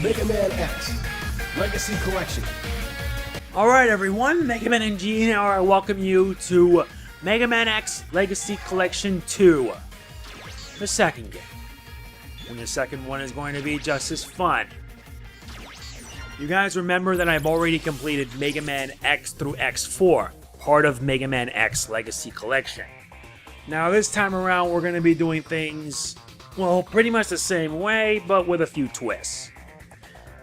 Mega Man X Legacy Collection. Alright everyone, MegamanNG here. I welcome you to Mega Man X Legacy Collection 2. The second game. And the second one is going to be just as fun. You guys remember that I've already completed Mega Man X through X4, part of Mega Man X Legacy Collection. Now this time around we're going to be doing things, well, pretty much the same way, but with a few twists.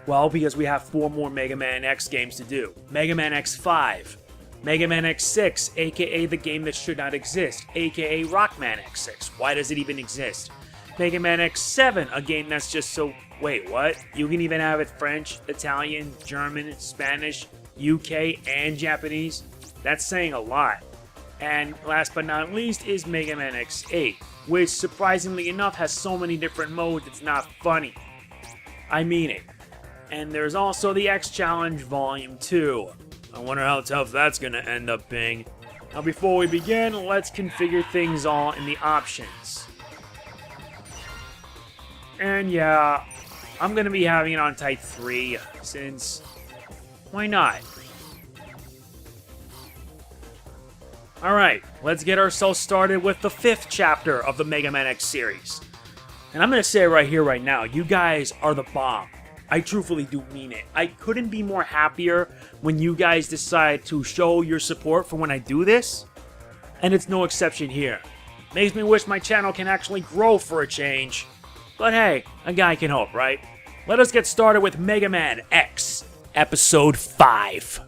Well, because we have 4 more Mega Man X games to do. Mega Man X5, Mega Man X6, aka the game that should not exist, aka Rockman X6. Why does it even exist? Mega Man X7, a game that's just so... Wait, what? You can even have it French, Italian, German, Spanish, UK, and Japanese? That's saying a lot. And last but not least is Mega Man X8, which surprisingly enough has so many different modes it's not funny. I mean it. And there's also the X Challenge Volume 2. I wonder how tough that's gonna end up being. Now before we begin, let's configure things all in the options. And yeah, I'm gonna be having it on Type 3, since... why not? Alright, let's get ourselves started with the 5th chapter of the Mega Man X series. And I'm gonna say it right here, right now, you guys are the bomb. I truthfully do mean it. I couldn't be more happier when you guys decide to show your support for when I do this. And it's no exception here. Makes me wish my channel can actually grow for a change. But hey, a guy can hope, right? Let us get started with Mega Man X, Episode 5.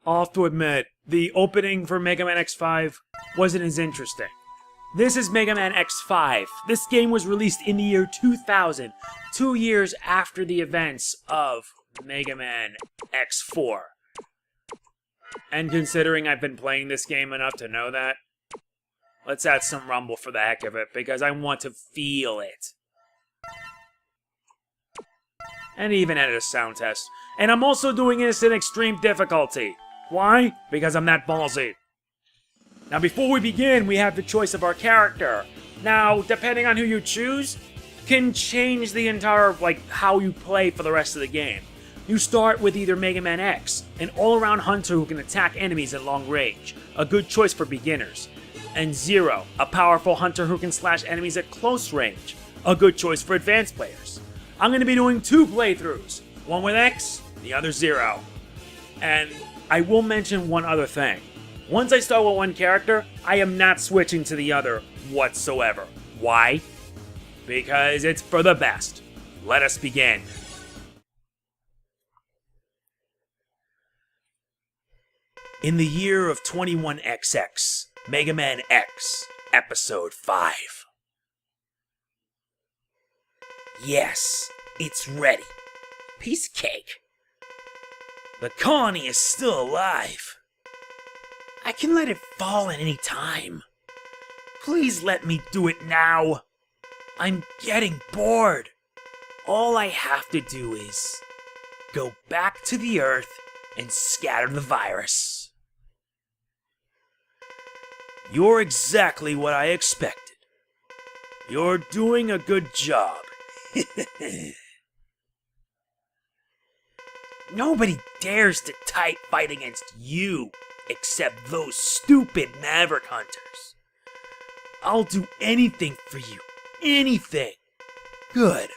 I'll have to admit, the opening for Mega Man X5 wasn't as interesting. This is Mega Man X5. This game was released in the year 2000, 2 years after the events of Mega Man X4. And considering I've been playing this game enough to know that, let's add some rumble for the heck of it, because I want to feel it. And even edit a sound test. And I'm also doing this in extreme difficulty. Why? Because I'm that ballsy. Now before we begin, we have the choice of our character. Now, depending on who you choose, can change the entire, how you play for the rest of the game. You start with either Mega Man X, an all-around hunter who can attack enemies at long range, a good choice for beginners. And Zero, a powerful hunter who can slash enemies at close range, a good choice for advanced players. I'm going to be doing 2 playthroughs, one with X, the other Zero. And I will mention one other thing. Once I start with one character, I am not switching to the other whatsoever. Why? Because it's for the best. Let us begin. In the year of 21XX, Mega Man X, Episode 5. Yes, it's ready. Piece of cake. The colony is still alive. I can let it fall at any time. Please let me do it now. I'm getting bored. All I have to do is go back to the Earth and scatter the virus. You're exactly what I expected. You're doing a good job. Nobody dares to fight against you, except those stupid Maverick Hunters. I'll do anything for you. Anything. Good.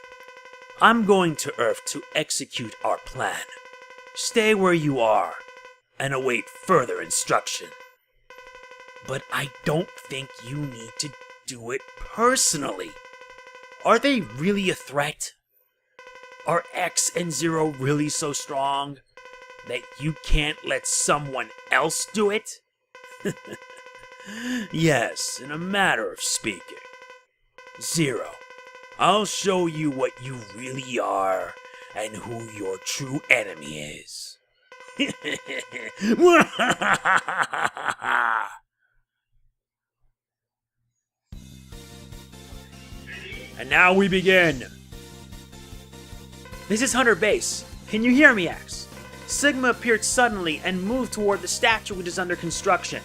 I'm going to Earth to execute our plan. Stay where you are and await further instruction. But I don't think you need to do it personally. Are they really a threat? Are X and Zero really so strong that you can't let someone else do it? Yes, in a matter of speaking. Zero, I'll show you what you really are and who your true enemy is. And now we begin. This is Hunter Base. Can you hear me, X? Sigma appeared suddenly and moved toward the statue which is under construction.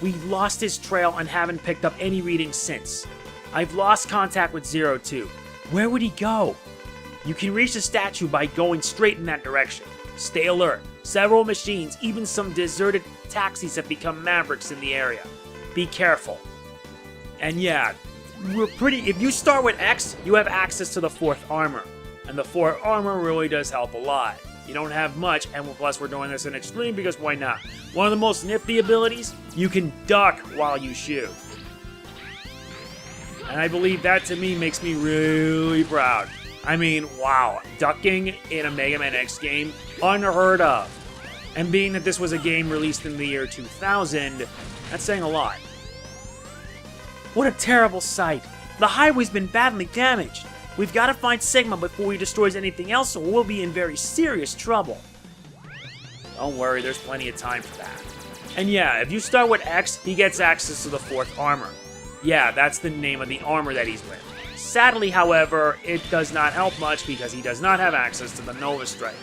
We lost his trail and haven't picked up any readings since. I've lost contact with Zero too. Where would he go? You can reach the statue by going straight in that direction. Stay alert. Several machines, even some deserted taxis have become Mavericks in the area. Be careful. And yeah, if you start with X, you have access to the 4th armor. And the 4th armor really does help a lot. You don't have much, and plus we're doing this in extreme because why not? One of the most nifty abilities, you can duck while you shoot. And I believe that to me makes me really proud. I mean, wow, ducking in a Mega Man X game, unheard of. And being that this was a game released in the year 2000, that's saying a lot. What a terrible sight. The highway's been badly damaged. We've got to find Sigma before he destroys anything else, or we'll be in very serious trouble. Don't worry, there's plenty of time for that. And yeah, if you start with X, he gets access to the 4th armor. Yeah, that's the name of the armor that he's with. Sadly, however, it does not help much because he does not have access to the Nova Strike.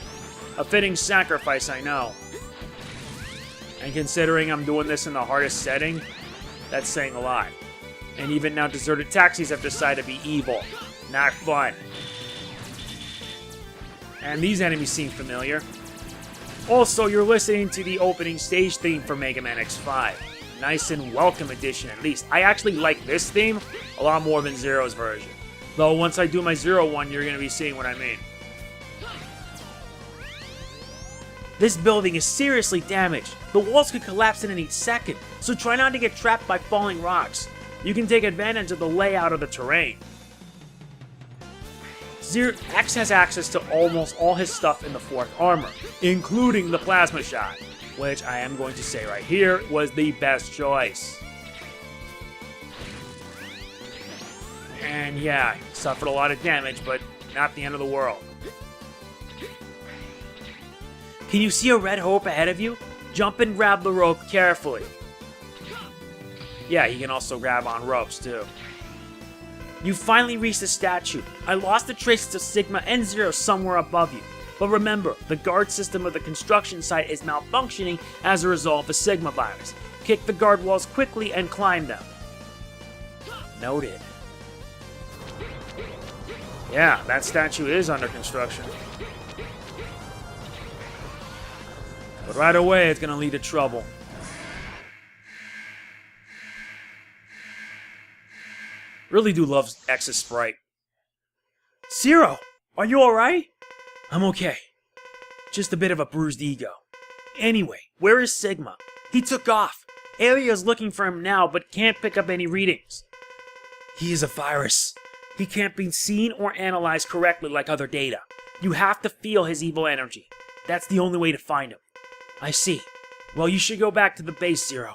A fitting sacrifice, I know. And considering I'm doing this in the hardest setting, that's saying a lot. And even now, deserted taxis have decided to be evil. Not fun. And these enemies seem familiar. Also, you're listening to the opening stage theme for Mega Man X5. Nice and welcome edition, at least. I actually like this theme a lot more than Zero's version. Though once I do my Zero one, you're going to be seeing what I mean. This building is seriously damaged. The walls could collapse in any second, so try not to get trapped by falling rocks. You can take advantage of the layout of the terrain. X has access to almost all his stuff in the 4th armor, including the plasma shot, which I am going to say right here was the best choice. And yeah, he suffered a lot of damage, but not the end of the world. Can you see a red hope ahead of you? Jump and grab the rope carefully. Yeah, he can also grab on ropes too. You finally reached the statue. I lost the traces of Sigma and Zero somewhere above you. But remember, the guard system of the construction site is malfunctioning as a result of the Sigma virus. Kick the guard walls quickly and climb them. Noted. Yeah, that statue is under construction. But right away, it's going to lead to trouble. Really do love X's sprite. Zero, are you alright? I'm okay. Just a bit of a bruised ego. Anyway, where is Sigma? He took off. Alia's looking for him now, but can't pick up any readings. He is a virus. He can't be seen or analyzed correctly like other data. You have to feel his evil energy. That's the only way to find him. I see. Well, you should go back to the base, Zero.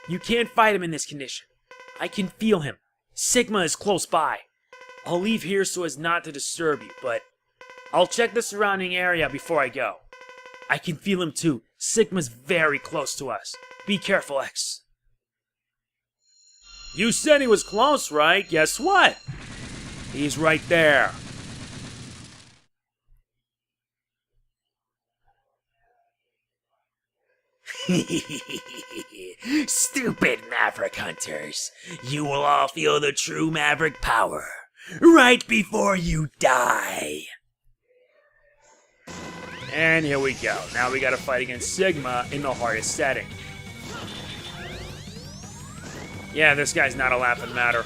You can't fight him in this condition. I can feel him. Sigma is close by. I'll leave here so as not to disturb you, but I'll check the surrounding area before I go. I can feel him too. Sigma's very close to us. Be careful, X. You said he was close, right? Guess what? He's right there. Stupid Maverick Hunters. You will all feel the true Maverick power right before you die. And here we go. Now we gotta fight against Sigma in the hardest setting. Yeah, this guy's not a laughing matter.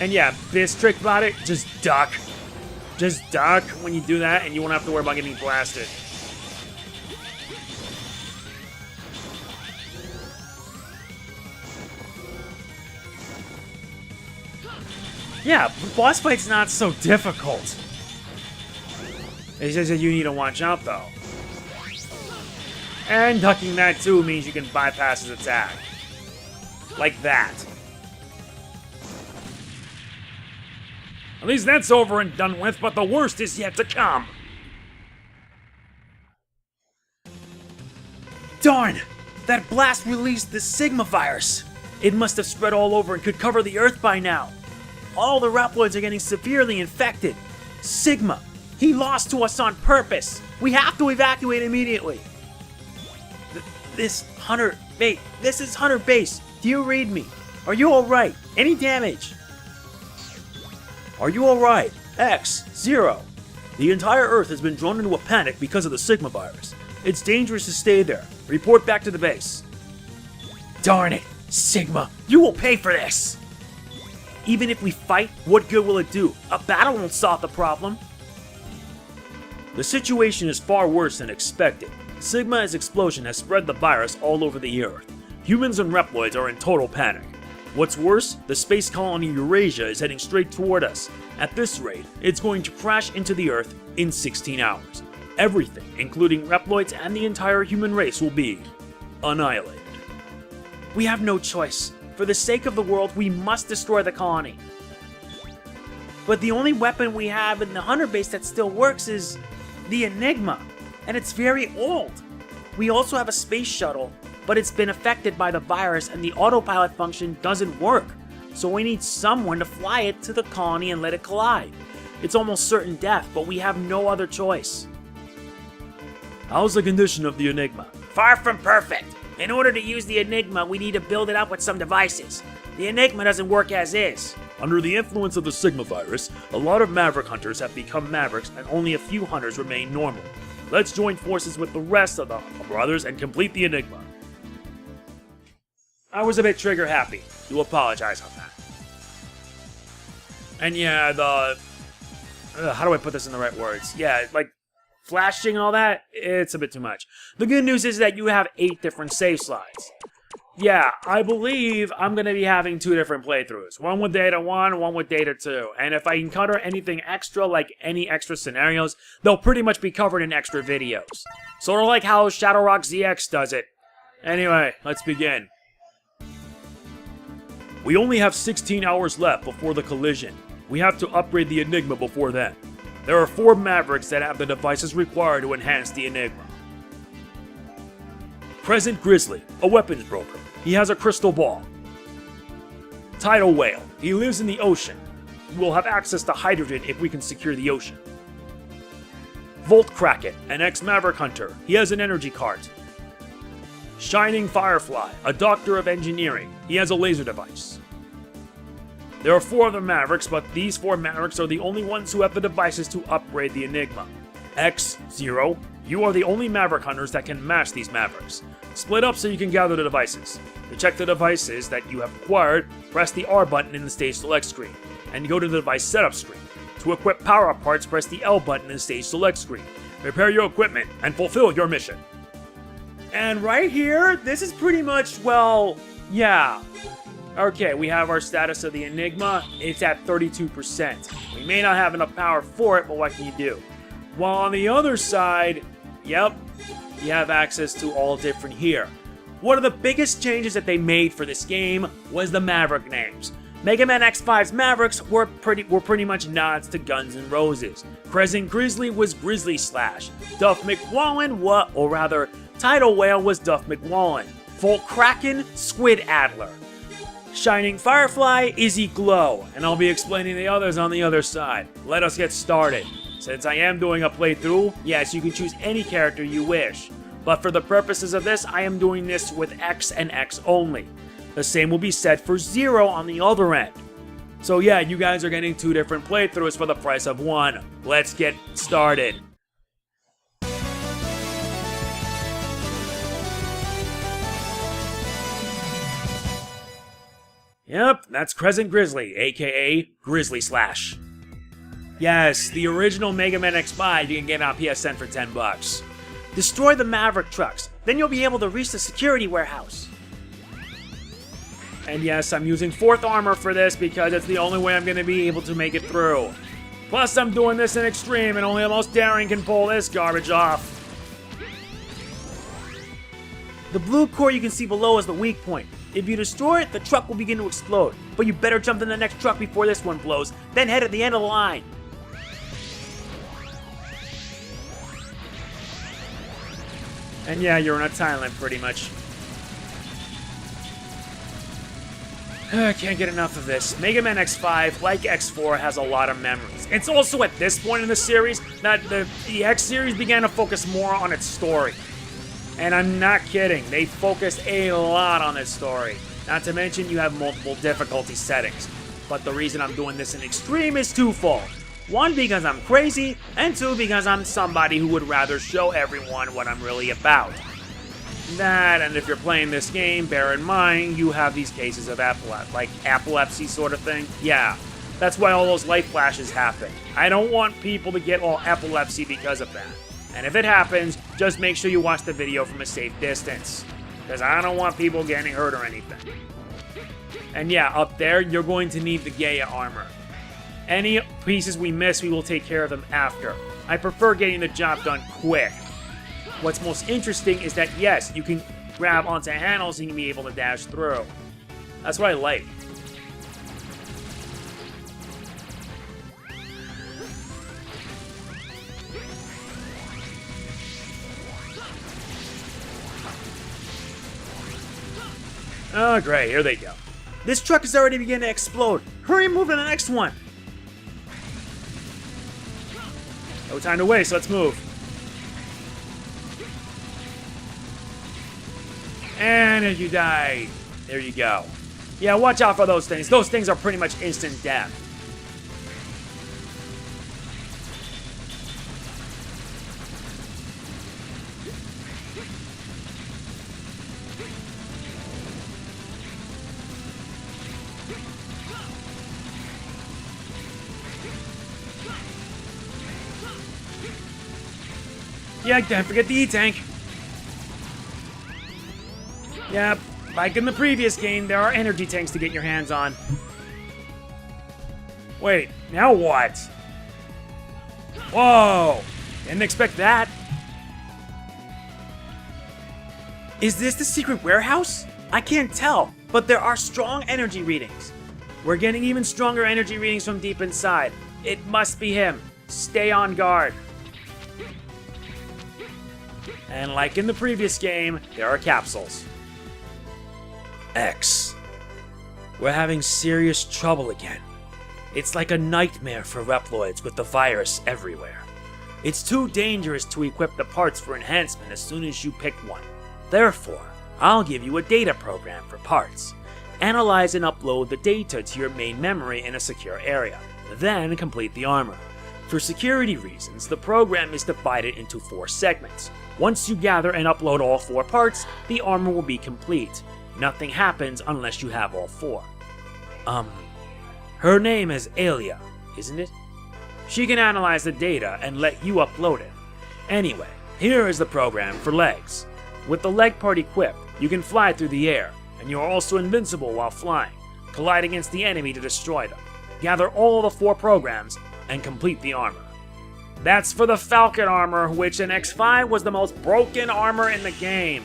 And yeah, best trick about it, just duck. Just duck when you do that, and you won't have to worry about getting blasted. Yeah, boss fight's not so difficult. It's just that you need to watch out, though. And ducking that, too, means you can bypass his attack. Like that. At least that's over and done with, but the worst is yet to come. Darn! That blast released the Sigma virus. It must have spread all over and could cover the Earth by now. All the Reploids are getting severely infected. Sigma, he lost to us on purpose. We have to evacuate immediately. This is Hunter Base. Do you read me? Are you alright? Any damage? Are you alright? X, 0. The entire Earth has been drawn into a panic because of the Sigma virus. It's dangerous to stay there. Report back to the base. Darn it, Sigma, you will pay for this! Even if we fight, what good will it do? A battle won't solve the problem. The situation is far worse than expected. Sigma's explosion has spread the virus all over the Earth. Humans and Reploids are in total panic. What's worse, the space colony Eurasia is heading straight toward us. At this rate, it's going to crash into the Earth in 16 hours. Everything, including Reploids and the entire human race, will be annihilated. We have no choice. For the sake of the world, we must destroy the colony. But the only weapon we have in the Hunter base that still works is the Enigma, and it's very old. We also have a space shuttle, but it's been affected by the virus and the autopilot function doesn't work, so we need someone to fly it to the colony and let it collide. It's almost certain death, but we have no other choice. How's the condition of the Enigma? Far from perfect. In order to use the Enigma, we need to build it up with some devices. The Enigma doesn't work as is. Under the influence of the Sigma virus, a lot of Maverick Hunters have become Mavericks and only a few Hunters remain normal. Let's join forces with the rest of the brothers and complete the Enigma. I was a bit trigger happy. Do apologize on that. And yeah, how do I put this in the right words? Yeah, like flashing and all that, it's a bit too much. The good news is that you have 8 different save slides. Yeah, I believe I'm going to be having 2 different playthroughs. One with Data 1, one with Data 2. And if I encounter anything extra, like any extra scenarios, they'll pretty much be covered in extra videos. Sort of like how Shadowrock ZX does it. Anyway, let's begin. We only have 16 hours left before the collision. We have to upgrade the Enigma before then. There are 4 Mavericks that have the devices required to enhance the Enigma. Present Grizzly, a weapons broker. He has a crystal ball. Tidal Whale, he lives in the ocean. We'll have access to hydrogen if we can secure the ocean. Kraken, an ex-Maverick Hunter. He has an energy cart. Shining Firefly, a doctor of engineering. He has a laser device. There are 4 other Mavericks, but these 4 Mavericks are the only ones who have the devices to upgrade the Enigma. X0, you are the only Maverick Hunters that can match these Mavericks. Split up so you can gather the devices. To check the devices that you have acquired, press the R button in the Stage Select screen, and go to the Device Setup screen. To equip power-up parts, press the L button in the Stage Select screen. Prepare your equipment, and fulfill your mission. And right here, this is pretty much, well, yeah. Okay, we have our status of the Enigma. It's at 32%. We may not have enough power for it, but what can you do? While on the other side, yep, you have access to all different here. One of the biggest changes that they made for this game was the Maverick names. Mega Man X5's Mavericks were pretty much nods to Guns N' Roses. Present Grizzly was Grizzly Slash. Duff McWallen Tidal Whale was Duff McWallen. Kraken, Squid Adler. Shining Firefly, Izzy Glow. And I'll be explaining the others on the other side. Let us get started. Since I am doing a playthrough, yes, you can choose any character you wish. But for the purposes of this, I am doing this with X and X only. The same will be said for Zero on the other end. So yeah, you guys are getting 2 different playthroughs for the price of one. Let's get started. Yep, that's Crescent Grizzly, aka Grizzly Slash. Yes, the original Mega Man X5 you can get on PSN for $10. Destroy the Maverick trucks, then you'll be able to reach the security warehouse. And yes, I'm using 4th armor for this because it's the only way I'm going to be able to make it through. Plus, I'm doing this in Extreme and only the most daring can pull this garbage off. The blue core you can see below is the weak point. If you destroy it, the truck will begin to explode. But you better jump in the next truck before this one blows, then head at the end of the line. And yeah, you're in a time limit pretty much. I can't get enough of this. Mega Man X5, like X4, has a lot of memories. It's also at this point in the series that the X series began to focus more on its story. And I'm not kidding, they focused a lot on its story. Not to mention you have multiple difficulty settings. But the reason I'm doing this in Extreme is twofold. 1, because I'm crazy, and 2, because I'm somebody who would rather show everyone what I'm really about. That, and if you're playing this game, bear in mind, you have these cases of epilepsy sort of thing. Yeah, that's why all those light flashes happen. I don't want people to get all epilepsy because of that. And if it happens, just make sure you watch the video from a safe distance. Because I don't want people getting hurt or anything. And yeah, up there, you're going to need the Gaia armor. Any pieces we miss, we will take care of them after. I prefer getting the job done quick. What's most interesting is that yes, you can grab onto handles and you can be able to dash through. That's what I like. Oh great, here they go. This truck is already beginning to explode. Hurry and move to the next one. No time to waste, let's move. And if you die, there you go. Yeah, watch out for those things. Those things are pretty much instant death. Yeah, don't forget the E-Tank. Yep, like in the previous game, there are energy tanks to get your hands on. Wait, now what? Whoa! Didn't expect that. Is this the secret warehouse? I can't tell, but there are strong energy readings. We're getting even stronger energy readings from deep inside. It must be him. Stay on guard. And like in the previous game, there are capsules. X. We're having serious trouble again. It's like a nightmare for Reploids with the virus everywhere. It's too dangerous to equip the parts for enhancement as soon as you pick one. Therefore, I'll give you a data program for parts. Analyze and upload the data to your main memory in a secure area. Then complete the armor. For security reasons, the program is divided into 4 segments. Once you gather and upload all 4 parts, the armor will be complete. Nothing happens unless you have all 4. Her name is Alia, isn't it? She can analyze the data and let you upload it. Anyway, here is the program for legs. With the leg part equipped, you can fly through the air, and you are also invincible while flying. Collide against the enemy to destroy them. Gather all the 4 programs and complete the armor. That's for the Falcon armor, which in X5 was the most broken armor in the game.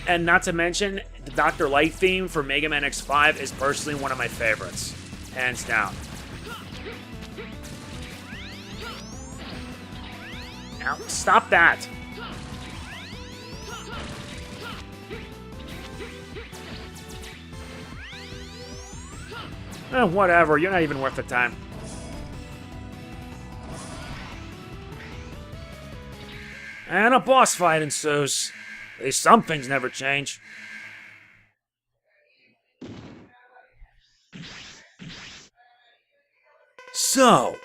And not to mention, the Dr. Light theme for Mega Man X5 is personally one of my favorites. Hands down. Now, stop that! Whatever, you're not even worth the time. And a boss fight ensues. At least some things never change. So,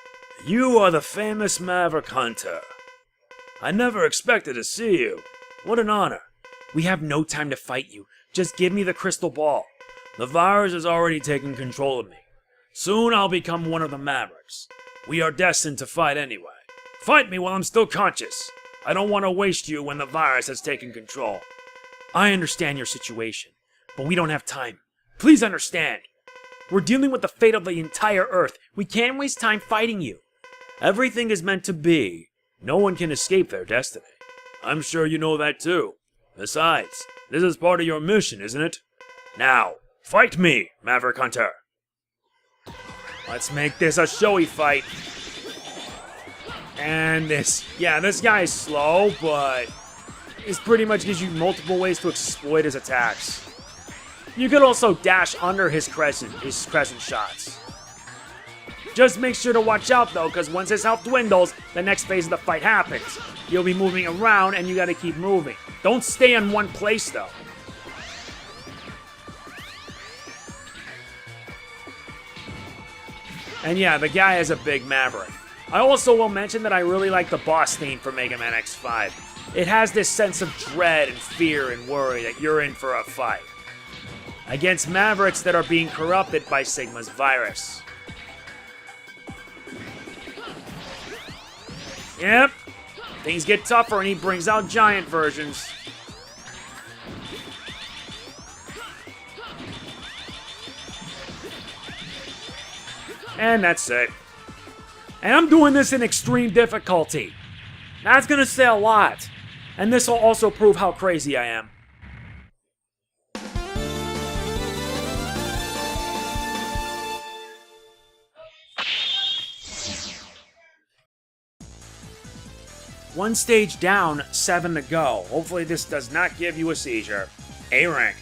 you are the famous Maverick Hunter. I never expected to see you. What an honor. We have no time to fight you. Just give me the crystal ball. The virus has already taken control of me. Soon I'll become one of the Mavericks. We are destined to fight anyway. Fight me while I'm still conscious. I don't want to waste you when the virus has taken control. I understand your situation, but we don't have time. Please understand. We're dealing with the fate of the entire Earth. We can't waste time fighting you. Everything is meant to be. No one can escape their destiny. I'm sure you know that too. Besides, this is part of your mission, isn't it? Now, fight me, Maverick Hunter. Let's make this a showy fight. And this guy is slow, but this pretty much gives you multiple ways to exploit his attacks. You could also dash under his crescent shots. Just make sure to watch out though, because once his health dwindles, the next phase of the fight happens. You'll be moving around and you gotta keep moving. Don't stay in one place though. And yeah, the guy is a big Maverick. I also will mention that I really like the boss theme for Mega Man X5. It has this sense of dread and fear and worry that you're in for a fight against Mavericks that are being corrupted by Sigma's virus. Yep, things get tougher and he brings out giant versions. And that's it. And I'm doing this in extreme difficulty. That's gonna say a lot. And this will also prove how crazy I am. One stage down, 7 to go. Hopefully this does not give you a seizure. A rank.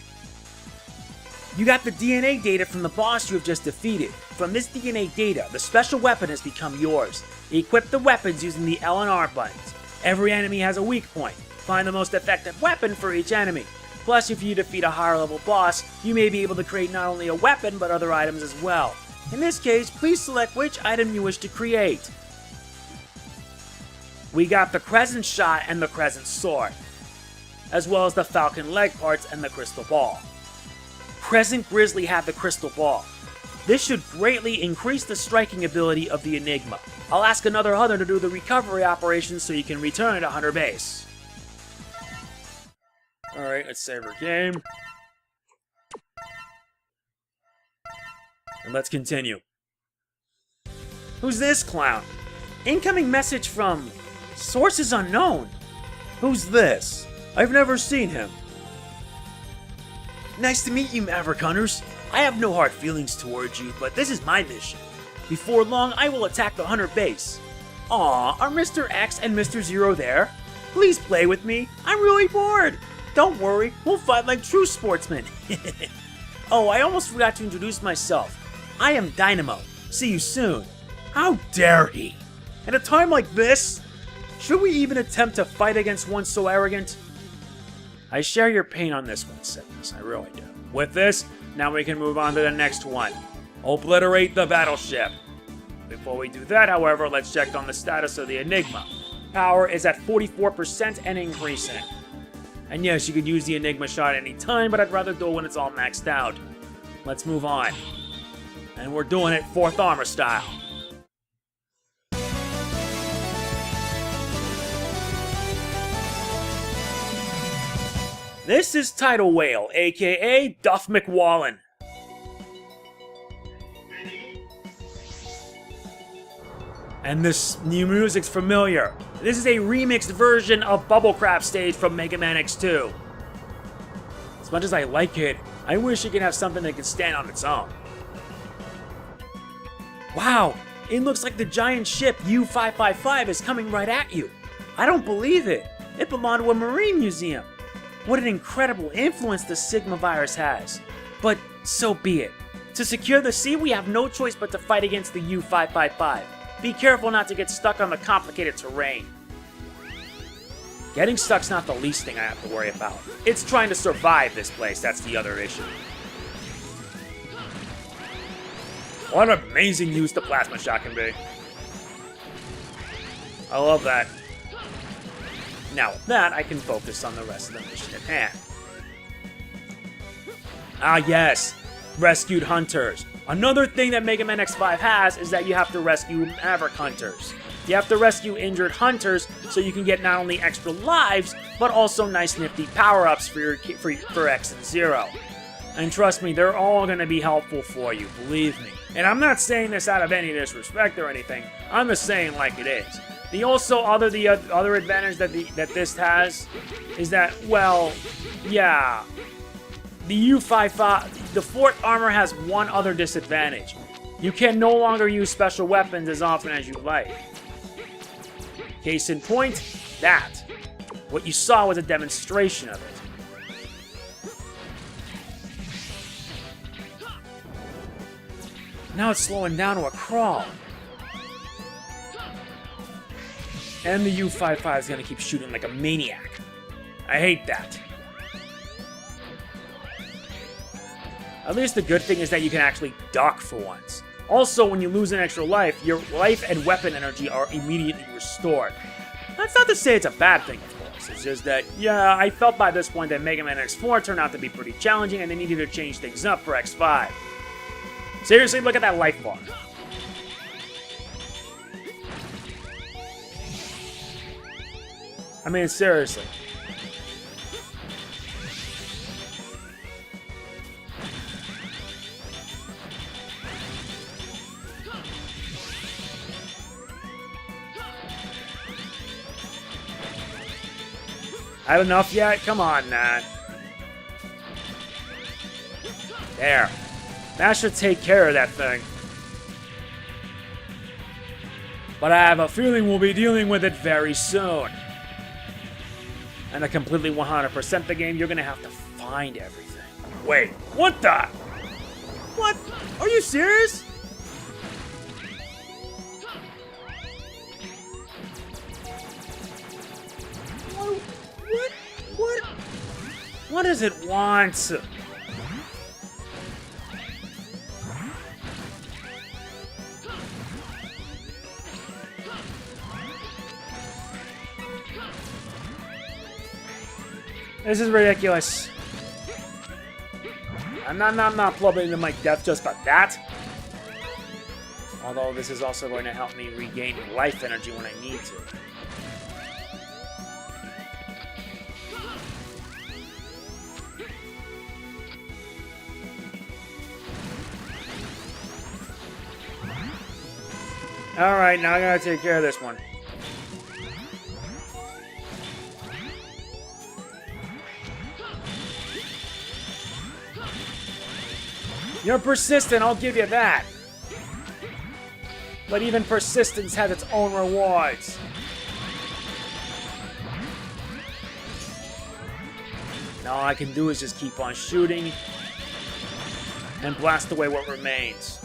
You got the DNA data from the boss you have just defeated. From this DNA data, the special weapon has become yours. Equip the weapons using the L and R buttons. Every enemy has a weak point. Find the most effective weapon for each enemy. Plus, if you defeat a higher level boss, you may be able to create not only a weapon, but other items as well. In this case, please select which item you wish to create. We got the Crescent Shot and the Crescent Sword, as well as the Falcon Leg parts and the Crystal Ball. Crescent Grizzly have the Crystal Ball. This should greatly increase the striking ability of the Enigma. I'll ask another Hunter to do the recovery operation so you can return to Hunter Base. Alright, let's save our game. And let's continue. Who's this clown? Incoming message from sources unknown. Who's this? I've never seen him. Nice to meet you, Maverick Hunters. I have no hard feelings towards you, but this is my mission. Before long, I will attack the Hunter base. Aw, are Mr. X and Mr. Zero there? Please play with me. I'm really bored. Don't worry, we'll fight like true sportsmen. Oh, I almost forgot to introduce myself. I am Dynamo. See you soon. How dare he? At a time like this? Should we even attempt to fight against one so arrogant? I share your pain on this one, Sickness. I really do. With this, now we can move on to the next one. Obliterate the battleship. Before we do that, however, let's check on the status of the Enigma. Power is at 44% and increasing. And yes, you could use the Enigma shot any time, but I'd rather do it when it's all maxed out. Let's move on. And we're doing it 4th armor style. This is Tidal Whale, aka Duff McWallen. And this new music's familiar. This is a remixed version of Bubble Crab stage from Mega Man X2. As much as I like it, I wish it could have something that could stand on its own. Wow, it looks like the giant ship U-555 is coming right at you. I don't believe it. It belonged to a marine museum. What an incredible influence the Sigma virus has. But so be it. To secure the sea, we have no choice but to fight against the U-555. Be careful not to get stuck on the complicated terrain. Getting stuck's not the least thing I have to worry about. It's trying to survive this place, that's the other issue. What an amazing use the plasma shot can be. I love that. Now with that, I can focus on the rest of the mission at hand. Ah yes, rescued hunters. Another thing that Mega Man X5 has is that you have to rescue Maverick Hunters. You have to rescue injured hunters so you can get not only extra lives, but also nice nifty power-ups for X and Zero. And trust me, they're all going to be helpful for you, believe me. And I'm not saying this out of any disrespect or anything, I'm just saying like it is. The other advantage that this has is that, well, yeah, the U55, the Fort armor has one other disadvantage. You can no longer use special weapons as often as you like. Case in point, that. What you saw was a demonstration of it. Now it's slowing down to a crawl. And the U55 is going to keep shooting like a maniac. I hate that. At least the good thing is that you can actually duck for once. Also, when you lose an extra life, your life and weapon energy are immediately restored. That's not to say it's a bad thing, of course. It's just that, yeah, I felt by this point that Mega Man X4 turned out to be pretty challenging and they needed to change things up for X5. Seriously, look at that life bar. I mean, seriously. Had enough yet? Come on, Nat. There. That should take care of that thing. But I have a feeling we'll be dealing with it very soon. And to completely 100% the game, you're gonna have to find everything. Wait, what the? What? Are you serious? What does it want? This is ridiculous. I'm not plummeting to my death just for that. Although this is also going to help me regain life energy when I need to. Alright, now I gotta take care of this one. You're persistent, I'll give you that. But even persistence has its own rewards. Now all I can do is just keep on shooting and blast away what remains.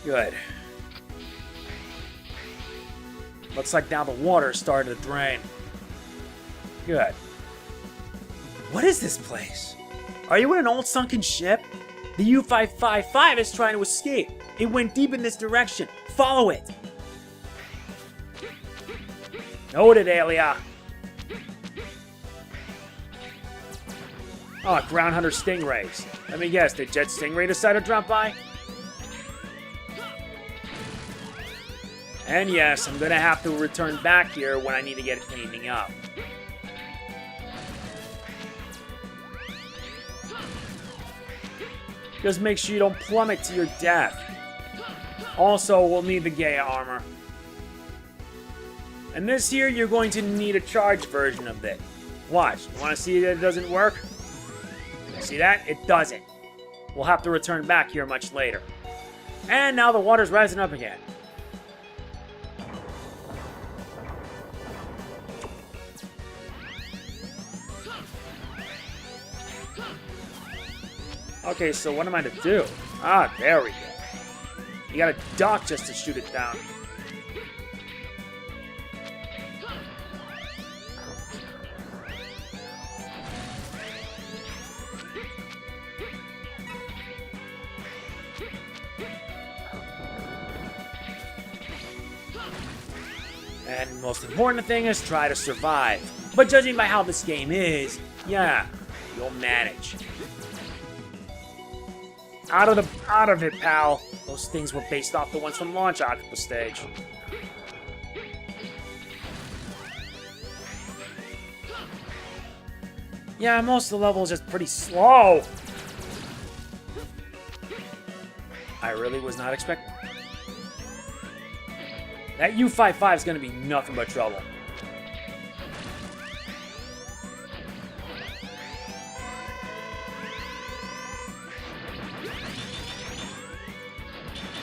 Good. Looks like now the water is starting to drain. Good. What is this place? Are you in an old sunken ship? The U555 is trying to escape. It went deep in this direction. Follow it. Noted, Alia. Oh, ground hunter stingrays. Let me guess, did Jet Stingray decide to drop by? And yes, I'm gonna have to return back here when I need to get anything up. Just make sure you don't plummet to your death. Also, we'll need the Gaia armor. And this here, you're going to need a charged version of it. Watch, you wanna see that it doesn't work? See that? It doesn't. We'll have to return back here much later. And now the water's rising up again. Okay, so what am I to do? Ah, there we go. You gotta duck just to shoot it down. And the most important thing is try to survive. But judging by how this game is, yeah, you'll manage. Out of it, pal. Those things were based off the ones from Launch Octopus stage. Yeah, most of the level is just pretty slow. I really was not expecting that U-55 is going to be nothing but trouble.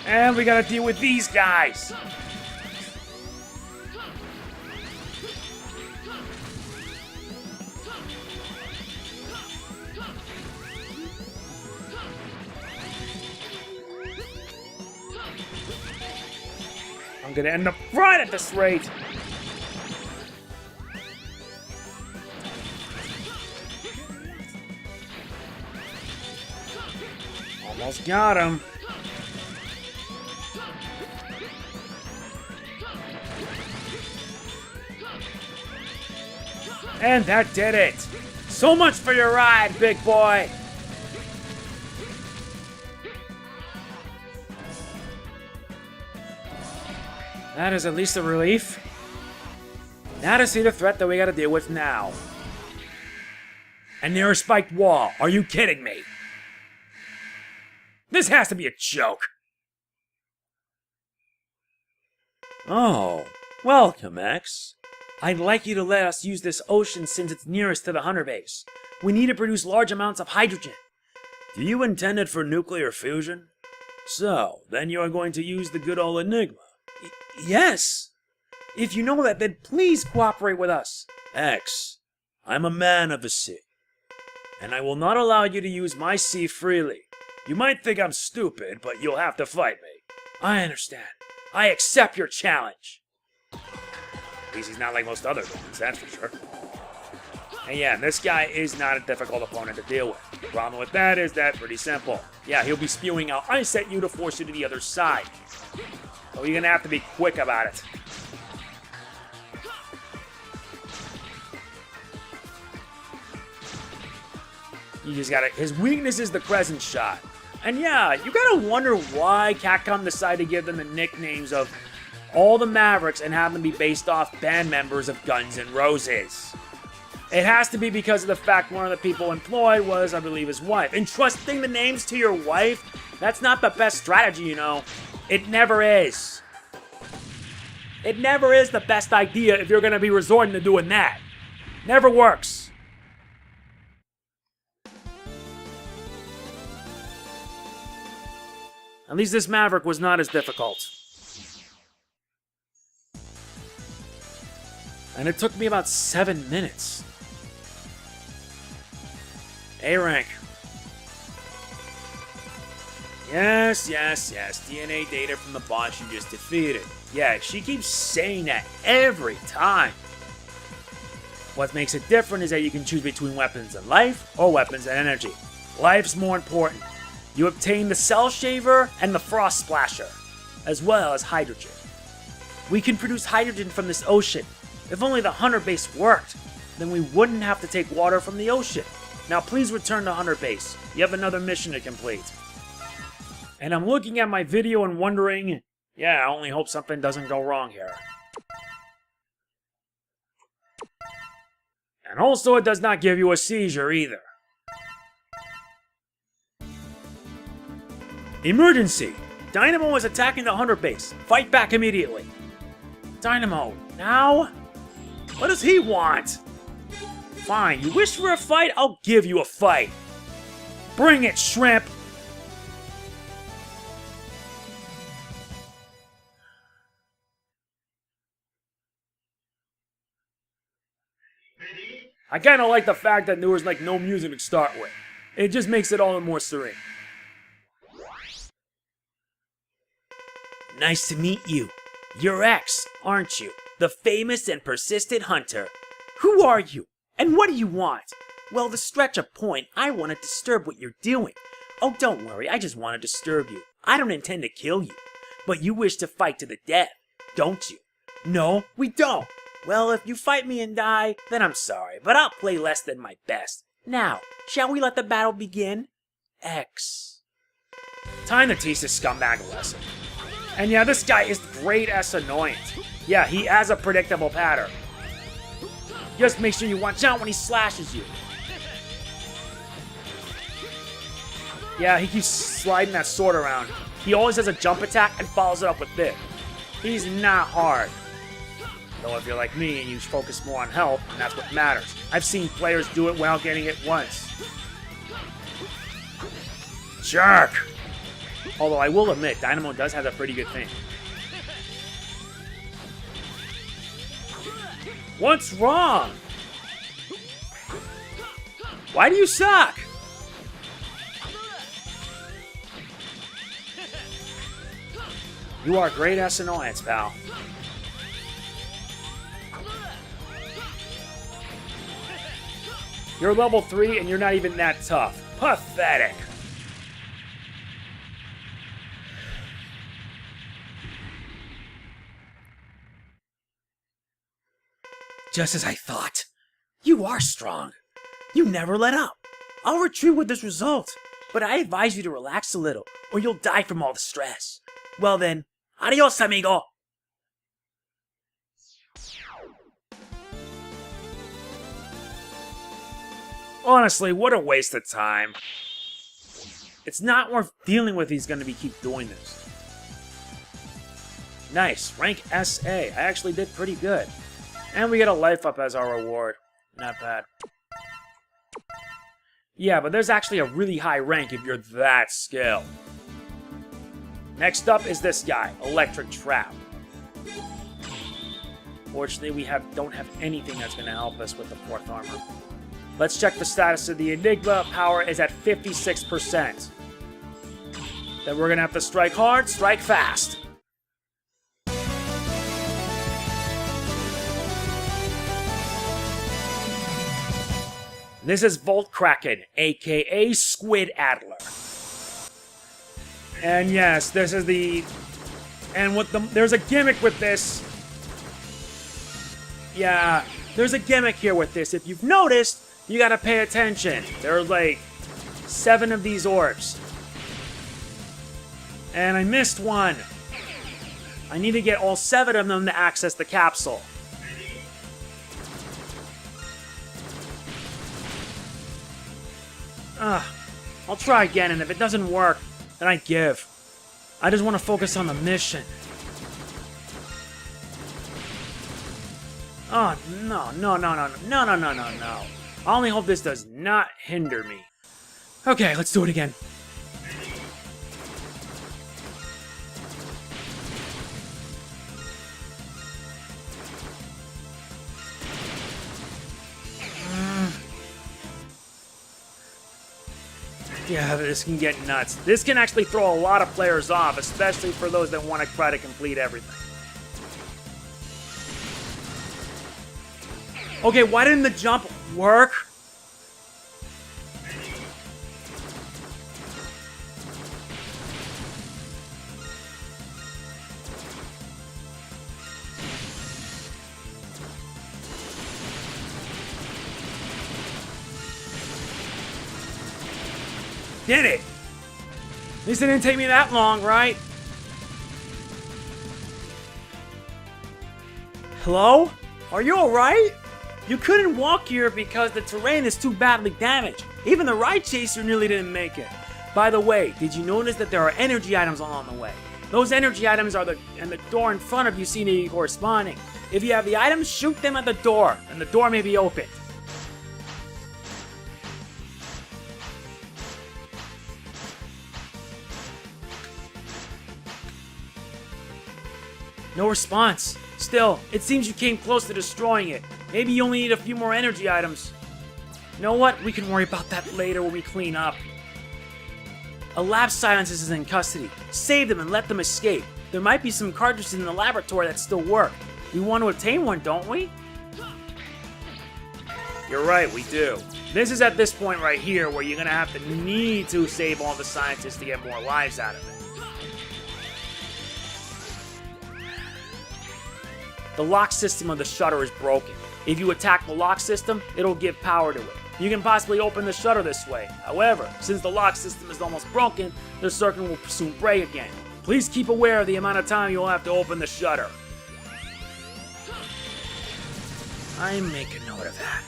And we gotta deal with these guys. I'm gonna end up right at this rate. Almost got him. And that did it. So much for your ride, big boy. That is at least a relief. Now to see the threat that we gotta deal with now. And near a spiked wall. Are you kidding me? This has to be a joke. Oh, welcome, X. I'd like you to let us use this ocean since it's nearest to the Hunter base. We need to produce large amounts of hydrogen. Do you intend it for nuclear fusion? So, then you are going to use the good old Enigma. Yes. If you know that, then please cooperate with us. X, I'm a man of the sea, and I will not allow you to use my sea freely. You might think I'm stupid, but you'll have to fight me. I understand. I accept your challenge. At least he's not like most other ones, that's for sure. And yeah, this guy is not a difficult opponent to deal with. The problem with that is that pretty simple. Yeah, he'll be spewing out ice at you to force you to the other side. So you're gonna have to be quick about it. You just gotta... His weakness is the crescent shot. And yeah, you gotta wonder why Capcom decided to give them the nicknames of all the Mavericks and have them be based off band members of Guns N' Roses. It has to be because of the fact one of the people employed was, I believe, his wife. Entrusting the names to your wife? That's not the best strategy, you know. It never is. It never is the best idea if you're going to be resorting to doing that. Never works. At least this Maverick was not as difficult. And it took me about 7 minutes. A rank. Yes, yes, yes. DNA data from the boss you just defeated. Yeah, she keeps saying that every time. What makes it different is that you can choose between weapons and life or weapons and energy. Life's more important. You obtain the Cell Shaver and the Frost Splasher, as well as hydrogen. We can produce hydrogen from this ocean. If only the Hunter base worked, then we wouldn't have to take water from the ocean. Now please return to Hunter base. You have another mission to complete. And I'm looking at my video and wondering, yeah, I only hope something doesn't go wrong here. And also it does not give you a seizure either. Emergency! Dynamo is attacking the Hunter base. Fight back immediately. Dynamo, now? What does he want? Fine, you wish for a fight? I'll give you a fight. Bring it, shrimp! I kinda like the fact that there was like no music to start with. It just makes it all the more serene. Nice to meet you. You're X, aren't you? The famous and persistent hunter. Who are you? And what do you want? Well, to stretch a point, I want to disturb what you're doing. Oh, don't worry, I just want to disturb you. I don't intend to kill you. But you wish to fight to the death, don't you? No, we don't. Well, if you fight me and die, then I'm sorry, but I'll play less than my best. Now, shall we let the battle begin? X. Time to teach this scumbag a lesson. And yeah, this guy is great as annoyance. Yeah, he has a predictable pattern. Just make sure you watch out when he slashes you. Yeah, he keeps sliding that sword around. He always has a jump attack and follows it up with this. He's not hard. Though if you're like me and you focus more on health, and that's what matters. I've seen players do it without getting it once. Jerk! Although I will admit, Dynamo does have a pretty good thing. What's wrong? Why do you suck? You are great as annoyance, pal. You're level 3 and you're not even that tough. Pathetic. Just as I thought. You are strong. You never let up. I'll retreat with this result, but I advise you to relax a little, or you'll die from all the stress. Well then, adios, amigo. Honestly, what a waste of time. It's not worth dealing with. He's gonna keep doing this. Nice, rank SA. I actually did pretty good. And we get a life up as our reward. Not bad. Yeah, but there's actually a really high rank if you're that skilled. Next up is this guy, Electric Trap. Fortunately, we don't have anything that's going to help us with the 4th armor. Let's check the status of the Enigma. Power is at 56%. Then we're going to have to strike hard, strike fast. This is Volt Kraken, aka Squid Adler. And yes, this is the... And there's a gimmick with this. Yeah, there's a gimmick here with this. If you've noticed, you gotta pay attention. There are like 7 of these orbs. And I missed one. I need to get all 7 of them to access the capsule. I'll try again, and if it doesn't work, then I give. I just want to focus on the mission. Oh, no. I only hope this does not hinder me. Okay, let's do it again. Yeah, this can get nuts. This can actually throw a lot of players off, especially for those that want to try to complete everything. Okay, why didn't the jump work? Did it! At least it didn't take me that long, right? Hello? Are you alright? You couldn't walk here because the terrain is too badly damaged. Even the ride chaser nearly didn't make it. By the way, did you notice that there are energy items along the way? Those energy items are the door in front of you seem to be corresponding. If you have the items, shoot them at the door, and the door may be opened. No response. Still, it seems you came close to destroying it. Maybe you only need a few more energy items. You know what? We can worry about that later when we clean up. A lab silences is in custody. Save them and let them escape. there might be some cartridges in the laboratory that still work. We want to obtain one, don't we? You're right, we do. This is at this point right here where you're gonna have to need to save all the scientists to get more lives out of it. The lock system of the shutter is broken. If you attack the lock system, it'll give power to it. You can possibly open the shutter this way. However, since the lock system is almost broken, the circuit will soon break again. Please keep aware of the amount of time you'll have to open the shutter. I make a note of that.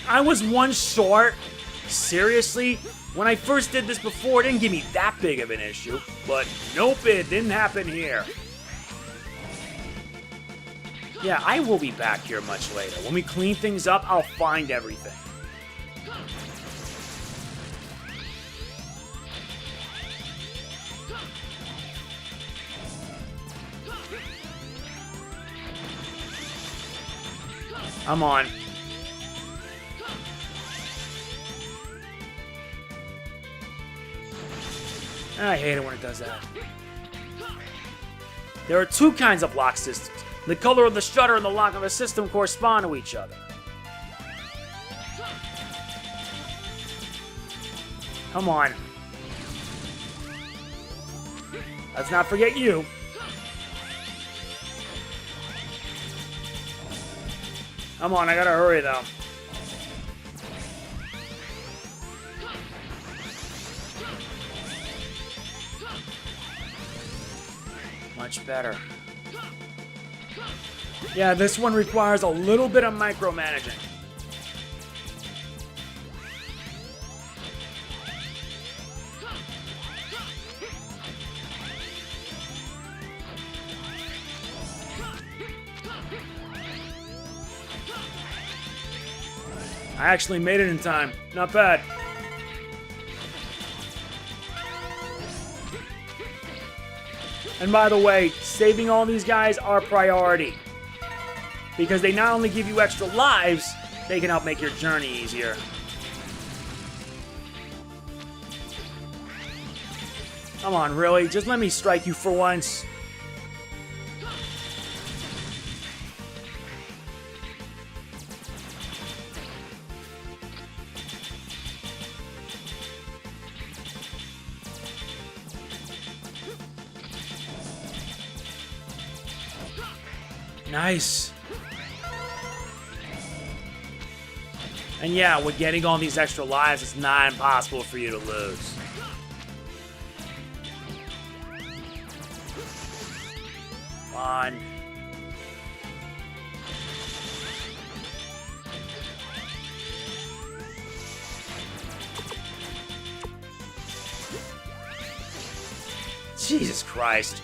I was one short? Seriously? When I first did this before, it didn't give me that big of an issue. But nope, it didn't happen here. Yeah, I will be back here much later. When we clean things up, I'll find everything. I'm on. I hate it when it does that. There are two kinds of lock systems. The color of the shutter and the lock of the system correspond to each other. Come on. Let's not forget you. Come on, I gotta hurry though. Much better. Yeah, this one requires a little bit of micromanaging. I actually made it in time. Not bad. And by the way, saving all these guys are priority. Because they not only give you extra lives, they can help make your journey easier. Come on, really? Just let me strike you for once. Nice. And yeah, with getting all these extra lives, it's not impossible for you to lose. Fun. Jesus Christ.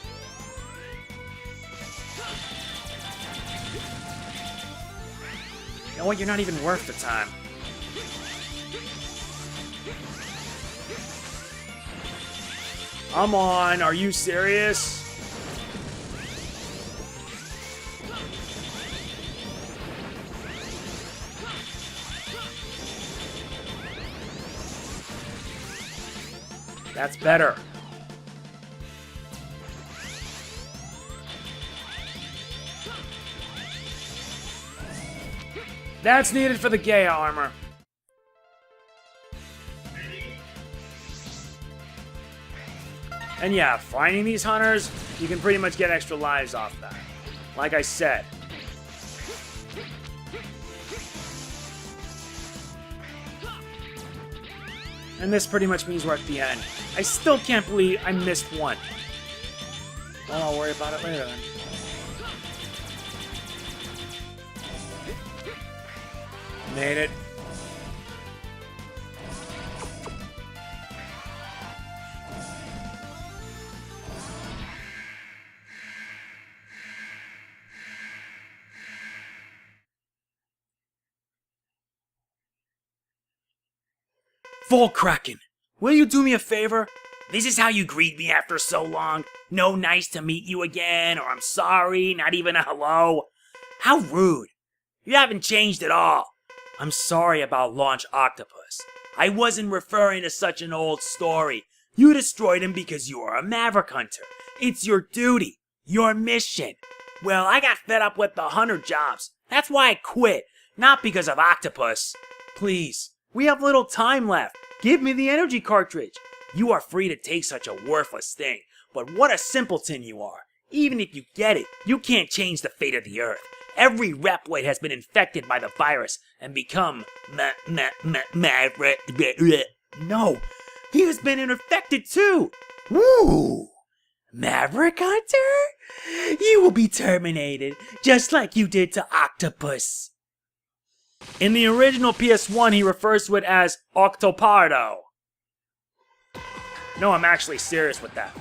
You know what? You're not even worth the time. Come on, are you serious? That's better. That's needed for the Gaia armor. And yeah, finding these hunters, you can pretty much get extra lives off that. Like I said. And this pretty much means we're at the end. I still can't believe I missed one. Well, I'll worry about it later then. Made it. Full Kraken, will you do me a favor? This is how you greet me after so long? No nice to meet you again, or I'm sorry, not even a hello? How rude. You haven't changed at all. I'm sorry about Launch Octopus. I wasn't referring to such an old story. You destroyed him because you are a Maverick Hunter. It's your duty. Your mission. Well, I got fed up with the hunter jobs. That's why I quit, not because of Octopus. Please, we have little time left. Give me the energy cartridge. You are free to take such a worthless thing, but what a simpleton you are. Even if you get it, you can't change the fate of the Earth. Every Reploid has been infected by the virus and become Maverick. No, he has been infected too. Woo! Maverick Hunter? You will be terminated, just like you did to Octopus. In the original PS1, he refers to it as Octopardo. No, I'm actually serious with that.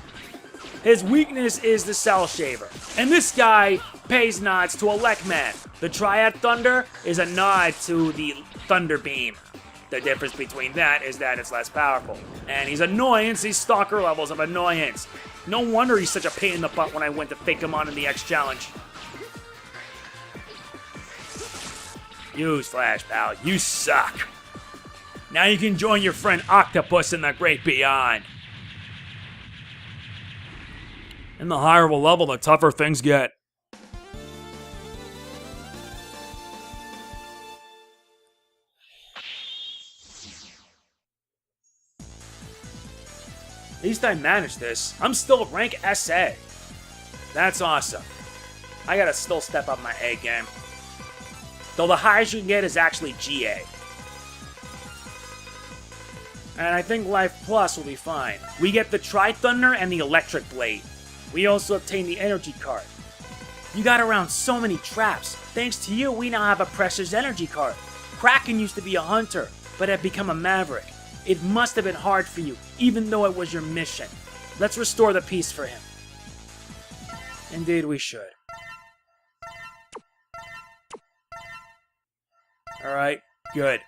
His weakness is the Cell Shaver, and this guy pays nods to Elecman. The Triad Thunder is a nod to the Thunder Beam. The difference between that is that it's less powerful. And he's annoyance, he's stalker levels of annoyance. No wonder he's such a pain in the butt when I went to fake him on in the X Challenge. Newsflash, pal, you suck. Now you can join your friend Octopus in the great beyond. And the higher the level, the tougher things get. At least I managed this. I'm still rank SA. That's awesome. I gotta still step up my A game. Though the highest you can get is actually GA. And I think Life Plus will be fine. We get the Tri-Thunder and the Electric Blade. We also obtain the Energy Card. You got around so many traps. Thanks to you, we now have a Precious Energy Card. Kraken used to be a hunter, but had become a Maverick. It must have been hard for you, even though it was your mission. Let's restore the peace for him. Indeed we should. Alright, good.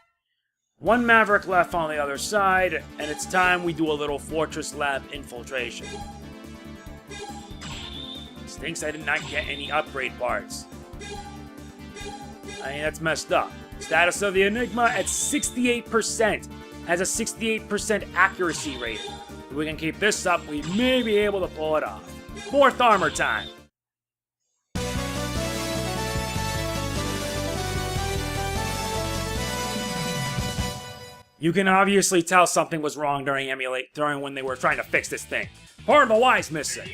One Maverick left on the other side, and it's time we do a little Fortress Lab infiltration. Stinks I did not get any upgrade parts. I mean, that's messed up. Status of the Enigma at 68%. Has a 68% accuracy rating. If we can keep this up, we may be able to pull it off. 4th armor time. You can obviously tell something was wrong during when they were trying to fix this thing. Part of the Y's missing.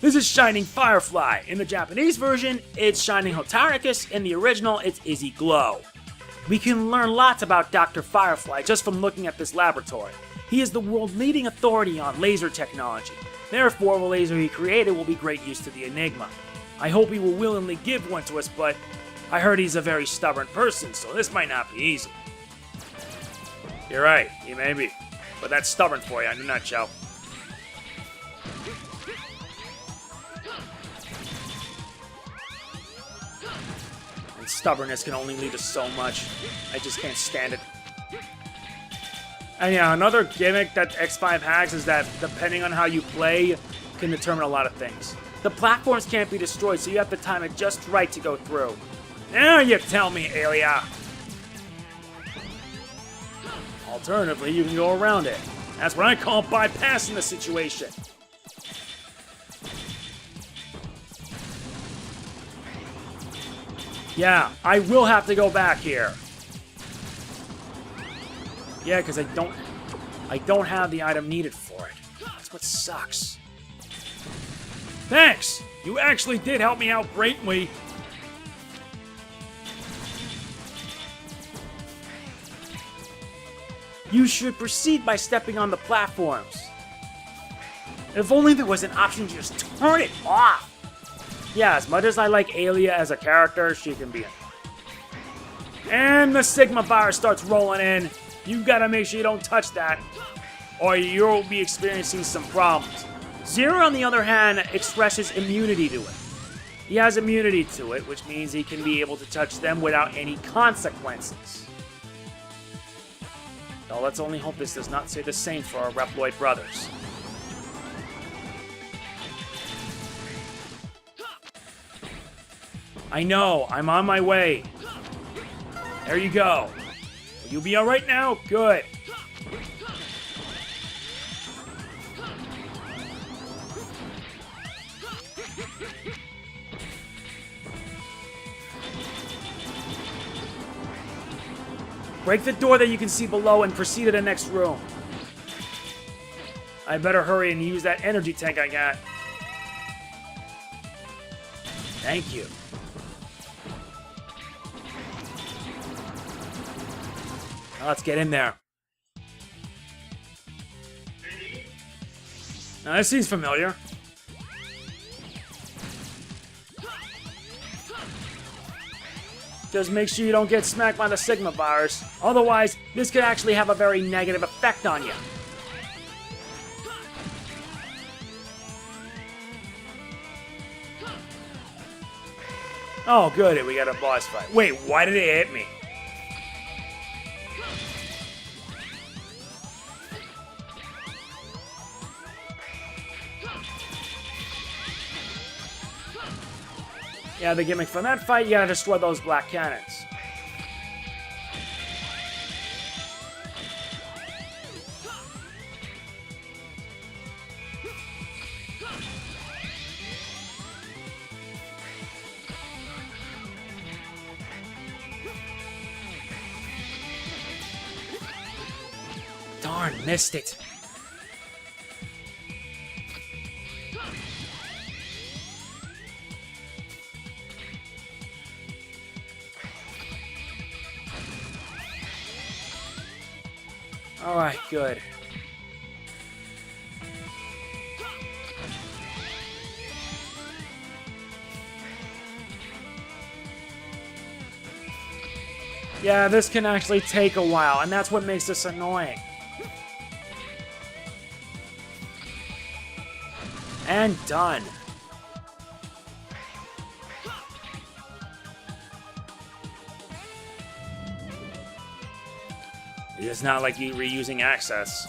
This is Shining Firefly. In the Japanese version, it's Shining Hotaricus. In the original, it's Izzy Glow. We can learn lots about Dr. Firefly just from looking at this laboratory. He is the world's leading authority on laser technology. Therefore, the laser he created will be great use to the Enigma. I hope he will willingly give one to us, but I heard he's a very stubborn person, so this might not be easy. You're right, he may be. But that's stubborn for you in a nutshell. Stubbornness can only lead to so much. I just can't stand it. And yeah, another gimmick that X5 has is that depending on how you play can determine a lot of things. The platforms can't be destroyed, so you have to time it just right to go through. Now you tell me, Alia. Alternatively, you can go around it. That's what I call bypassing the situation. Yeah, I will have to go back here. Yeah, because I don't have the item needed for it. That's what sucks. Thanks! You actually did help me out greatly. You should proceed by stepping on the platforms. If only there was an option to just turn it off. Yeah, as much as I like Alia as a character, she can be in. And the Sigma virus starts rolling in. You gotta make sure you don't touch that, or you'll be experiencing some problems. Zero, on the other hand, expresses immunity to it. He has immunity to it, which means he can be able to touch them without any consequences. Now let's only hope this does not say the same for our Reploid brothers. I know, I'm on my way. There you go. Will you be alright now? Good. Break the door that you can see below and proceed to the next room. I better hurry and use that energy tank I got. Thank you. Now let's get in there. Now this seems familiar. Just make sure you don't get smacked by the Sigma virus. Otherwise, this could actually have a very negative effect on you. Oh, good, we got a boss fight. Wait, why did it hit me? Yeah, the gimmick from that fight, you gotta destroy those black cannons. Darn, missed it. Alright, good. Yeah, this can actually take a while, and that's what makes this annoying. And done. It's not like you reusing access.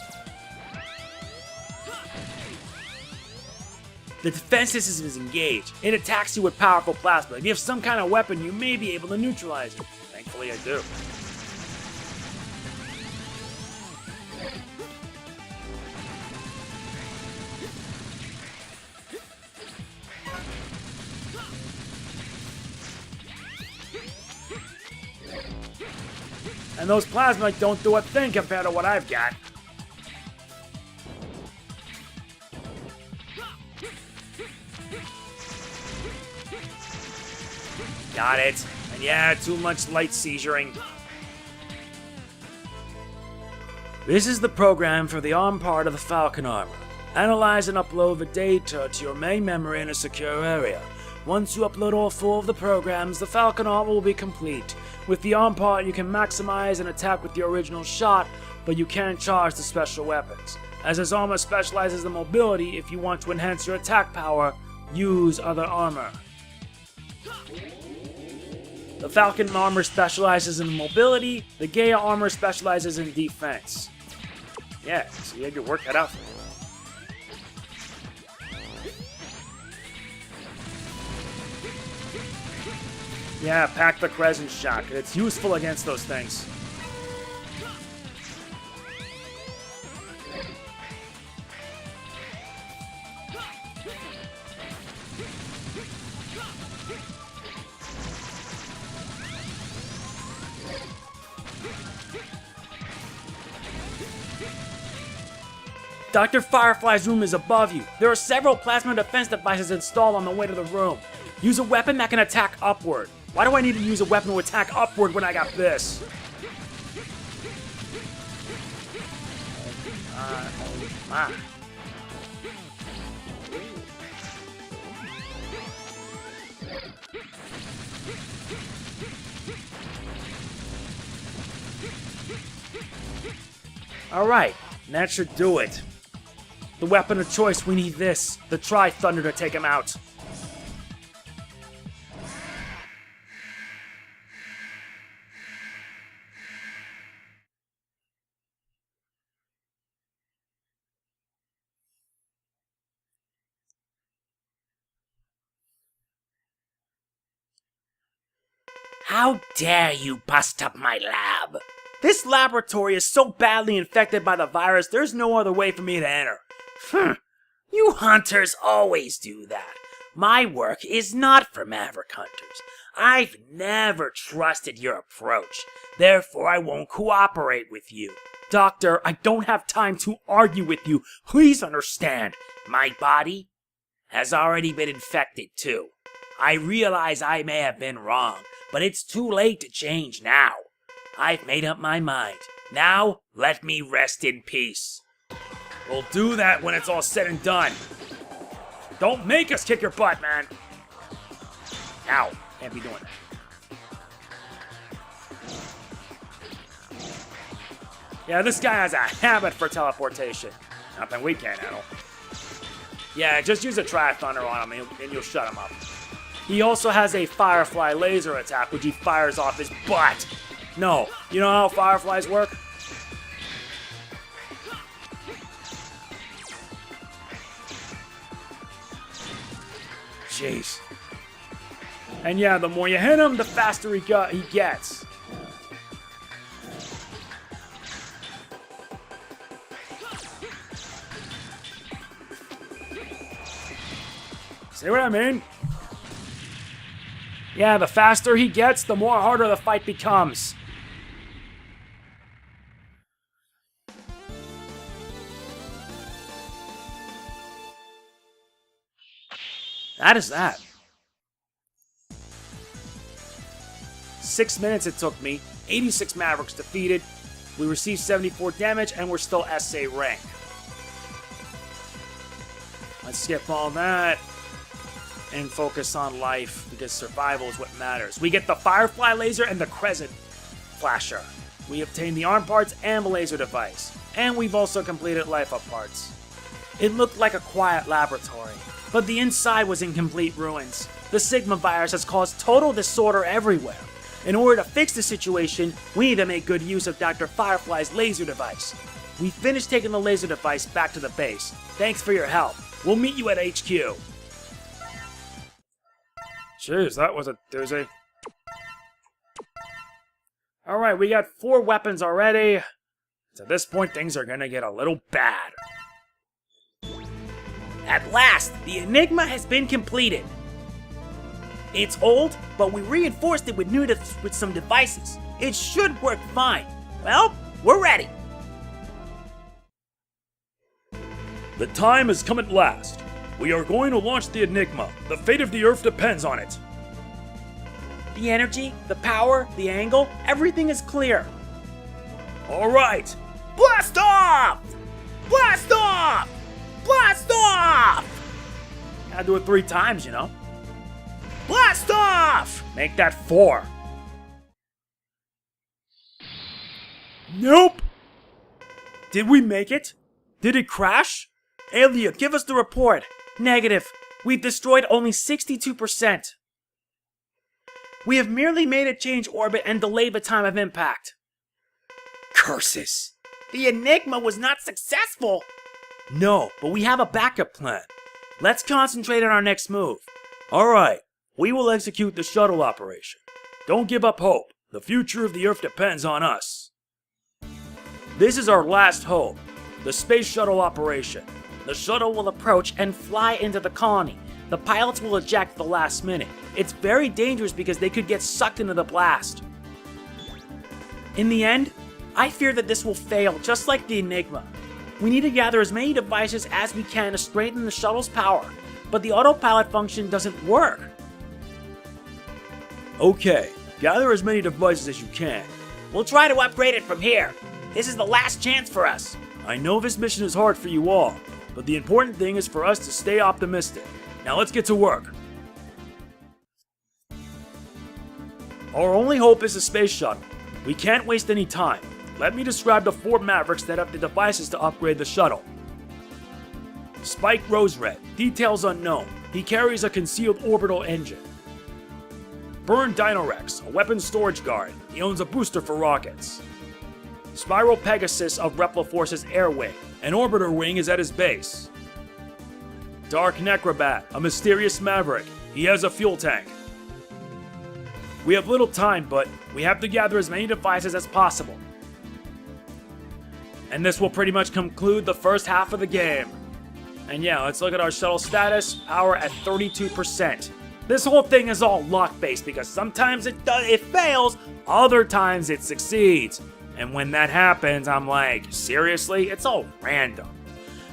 The defense system is engaged. It attacks you with powerful plasma. If you have some kind of weapon, you may be able to neutralize it. Thankfully, I do. And those plasma don't do a thing compared to what I've got. Got it. And yeah, too much light seizuring. This is the program for the arm part of the Falcon armor. Analyze and upload the data to your main memory in a secure area. Once you upload all 4 of the programs, the Falcon armor will be complete. With the arm part, you can maximize and attack with the original shot, but you can't charge the special weapons. As his armor specializes in mobility, if you want to enhance your attack power, use other armor. The Falcon armor specializes in mobility, the Gaia armor specializes in defense. Yeah, so you had your work cut out for you. Yeah, pack the Crescent Shock. It's useful against those things. Dr. Firefly's room is above you. There are several plasma defense devices installed on the way to the room. Use a weapon that can attack upward. Why do I need to use a weapon to attack upward when I got this? Alright, that should do it. The weapon of choice, we need this. The Tri-Thunder to take him out. How dare you bust up my lab? This laboratory is so badly infected by the virus, there's no other way for me to enter. You hunters always do that. My work is not for Maverick Hunters. I've never trusted your approach. Therefore, I won't cooperate with you. Doctor, I don't have time to argue with you. Please understand. My body has already been infected too. I realize I may have been wrong, but it's too late to change now. I've made up my mind. Now, let me rest in peace. We'll do that when it's all said and done. Don't make us kick your butt, man. Ow, can't be doing that. Yeah, this guy has a habit for teleportation. Nothing we can't handle. Yeah, just use a Triumph Thunder on him and you'll shut him up. He also has a Firefly laser attack, which he fires off his butt. No, you know how Fireflies work? Jeez. And yeah, the more you hit him, the faster he gets. See what I mean? Yeah, the faster he gets, the more harder the fight becomes. That is that. 6 minutes it took me, 86 Mavericks defeated, we received 74 damage, and we're still SA rank. Let's skip all that and focus on life, because survival is what matters. We get the Firefly laser and the Crescent flasher. We obtained the arm parts and the laser device, and we've also completed life up parts. It looked like a quiet laboratory, but the inside was in complete ruins. The Sigma virus has caused total disorder everywhere. In order to fix the situation, we need to make good use of Dr. Firefly's laser device. We finished taking the laser device back to the base. Thanks for your help. We'll meet you at HQ. Jeez, that was a doozy. Alright, we got 4 weapons already. So at this point, things are gonna get a little bad. At last, the Enigma has been completed. It's old, but we reinforced it with some devices. It should work fine. Well, we're ready. The time has come at last. We are going to launch the Enigma. The fate of the Earth depends on it. The energy, the power, the angle, everything is clear. All right. Blast off! Blast off! Blast off! Gotta do it 3 times, you know. Blast off! Make that 4. Nope. Did we make it? Did it crash? Alia, give us the report. Negative. We've destroyed only 62%. We have merely made it change orbit and delayed the time of impact. Curses. The Enigma was not successful. No, but we have a backup plan. Let's concentrate on our next move. Alright, we will execute the shuttle operation. Don't give up hope. The future of the Earth depends on us. This is our last hope. The space shuttle operation. The shuttle will approach and fly into the colony. The pilots will eject at the last minute. It's very dangerous because they could get sucked into the blast. In the end, I fear that this will fail just like the Enigma. We need to gather as many devices as we can to strengthen the shuttle's power, but the autopilot function doesn't work. Okay, gather as many devices as you can. We'll try to upgrade it from here. This is the last chance for us. I know this mission is hard for you all, but the important thing is for us to stay optimistic. Now let's get to work. Our only hope is the space shuttle. We can't waste any time. Let me describe the 4 Mavericks that have the devices to upgrade the shuttle. Spike Rose Red, details unknown. He carries a concealed orbital engine. Burn Dinorex, a weapons storage guard. He owns a booster for rockets. Spiral Pegasus of Repliforce's air wing. An orbiter wing is at his base. Dark Necrobat, a mysterious maverick. He has a fuel tank. We have little time, but we have to gather as many devices as possible. And this will pretty much conclude the first half of the game. And yeah, let's look at our shuttle status. Power at 32%. This whole thing is all luck-based because sometimes it fails, other times it succeeds. And when that happens, I'm like, seriously? It's all random.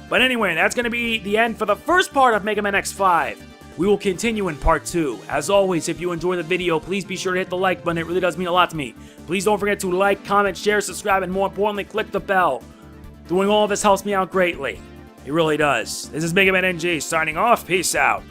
But anyway, that's going to be the end for the first part of Mega Man X5. We will continue in part 2. As always, if you enjoy the video, please be sure to hit the like button. It really does mean a lot to me. Please don't forget to like, comment, share, subscribe, and more importantly, click the bell. Doing all of this helps me out greatly. It really does. This is MegamanNG signing off. Peace out.